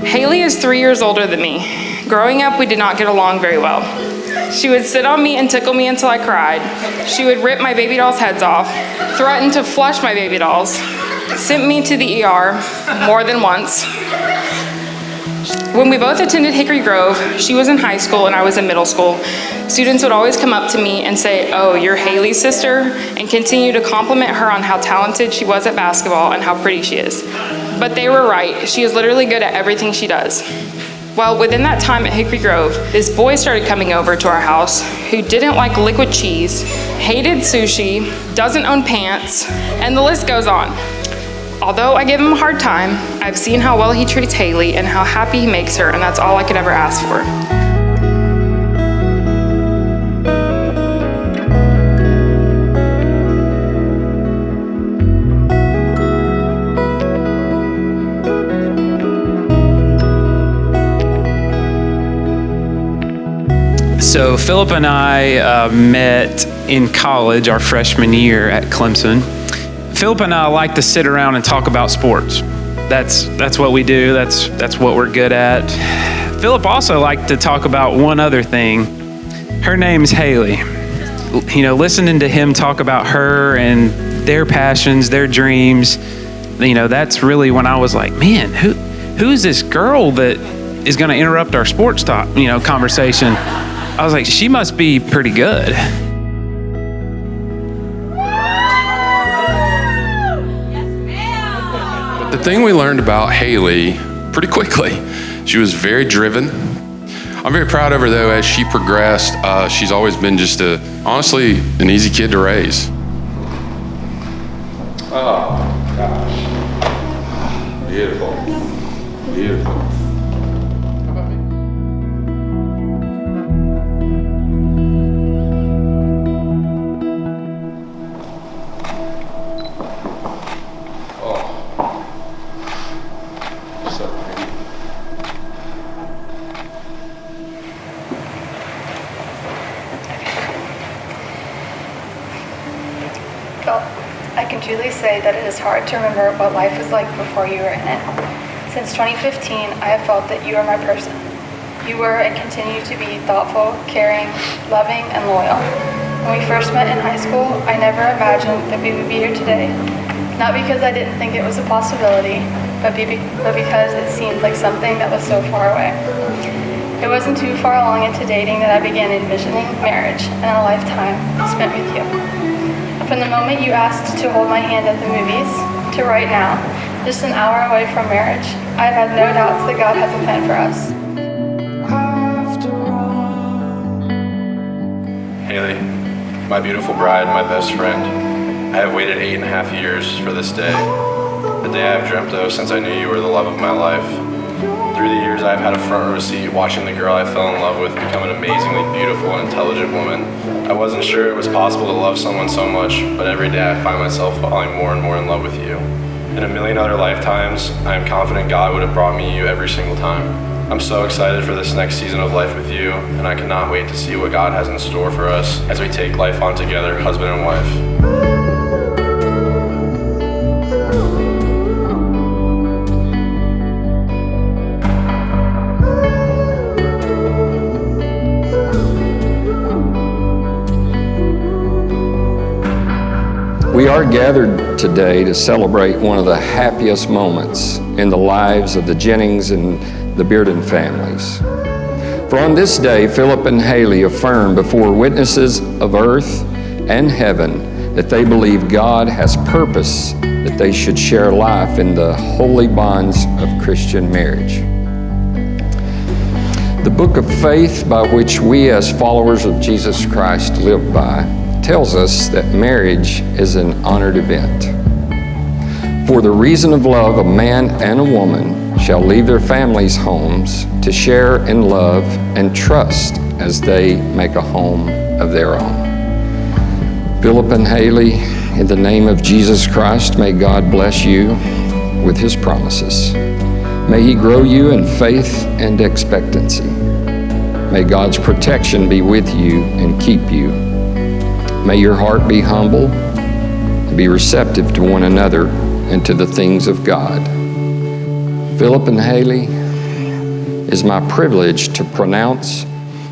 Haley is 3 years older than me. Growing up, we did not get along very well. She would sit on me and tickle me until I cried. She would rip my baby dolls' heads off, threaten to flush my baby dolls, sent me to the ER more than once. When we both attended Hickory Grove, she was in high school and I was in middle school. Students would always come up to me and say, "Oh, you're Haley's sister," and continue to compliment her on how talented she was at basketball and how pretty she is. But they were right. She is literally good at everything she does. Well, within that time at Hickory Grove, this boy started coming over to our house who didn't like liquid cheese, hated sushi, doesn't own pants, and the list goes on. Although I give him a hard time, I've seen how well he treats Haley and how happy he makes her, and that's all I could ever ask for. So Philip and I met in college our freshman year at Clemson. Philip and I like to sit around and talk about sports. That's what we do. That's what we're good at. Philip also liked to talk about one other thing. Her name's Haley. You know, listening to him talk about her and their passions, their dreams, you know, that's really when I was like, man, who is this girl that is going to interrupt our sports talk, conversation? I was like, she must be pretty good. The thing we learned about Haley pretty quickly, she was very driven. I'm very proud of her though, as she progressed. She's always been just honestly, an easy kid to raise. Oh, gosh. Beautiful. Beautiful. I can truly say that it is hard to remember what life was like before you were in it. Since 2015, I have felt that you are my person. You were and continue to be thoughtful, caring, loving, and loyal. When we first met in high school, I never imagined that we would be here today. Not because I didn't think it was a possibility, but because it seemed like something that was so far away. It wasn't too far along into dating that I began envisioning marriage and a lifetime spent with you. From the moment you asked to hold my hand at the movies to right now, just an hour away from marriage, I've had no doubts that God has a plan for us. Haley, my beautiful bride, my best friend, I have waited 8.5 years for this day, the day I've dreamt of since I knew you were the love of my life. Through the years, I've had a front row seat watching the girl I fell in love with become an amazingly beautiful and intelligent woman. I wasn't sure it was possible to love someone so much, but every day I find myself falling more and more in love with you. In a million other lifetimes, I am confident God would have brought me you every single time. I'm so excited for this next season of life with you, and I cannot wait to see what God has in store for us as we take life on together, husband and wife. We are gathered today to celebrate one of the happiest moments in the lives of the Jennings and the Bearden families. For on this day, Philip and Haley affirm before witnesses of earth and heaven that they believe God has purpose that they should share life in the holy bonds of Christian marriage. The book of faith by which we as followers of Jesus Christ live by tells us that marriage is an honored event. For the reason of love, a man and a woman shall leave their families' homes to share in love and trust as they make a home of their own. Philip and Haley, in the name of Jesus Christ, may God bless you with his promises. May he grow you in faith and expectancy. May God's protection be with you and keep you. May your heart be humble and be receptive to one another and to the things of God. Philip and Haley, is my privilege to pronounce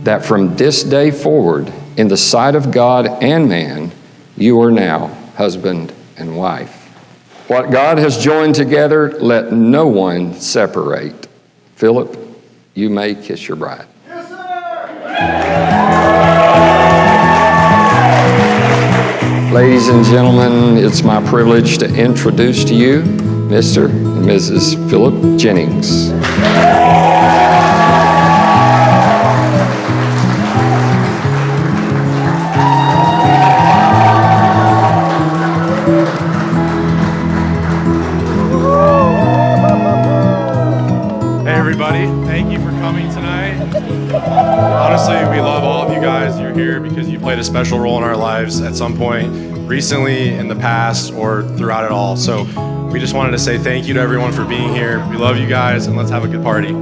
that from this day forward, in the sight of God and man, you are now husband and wife. What God has joined together, let no one separate. Philip, you may kiss your bride. Yes, sir! Ladies and gentlemen, it's my privilege to introduce to you Mr. and Mrs. Philip Jennings. Thank you for coming tonight. Honestly, we love all of you guys. You're here because you played a special role in our lives at some point, recently, in the past, or throughout it all. So we just wanted to say thank you to everyone for being here. We love you guys, and let's have a good party.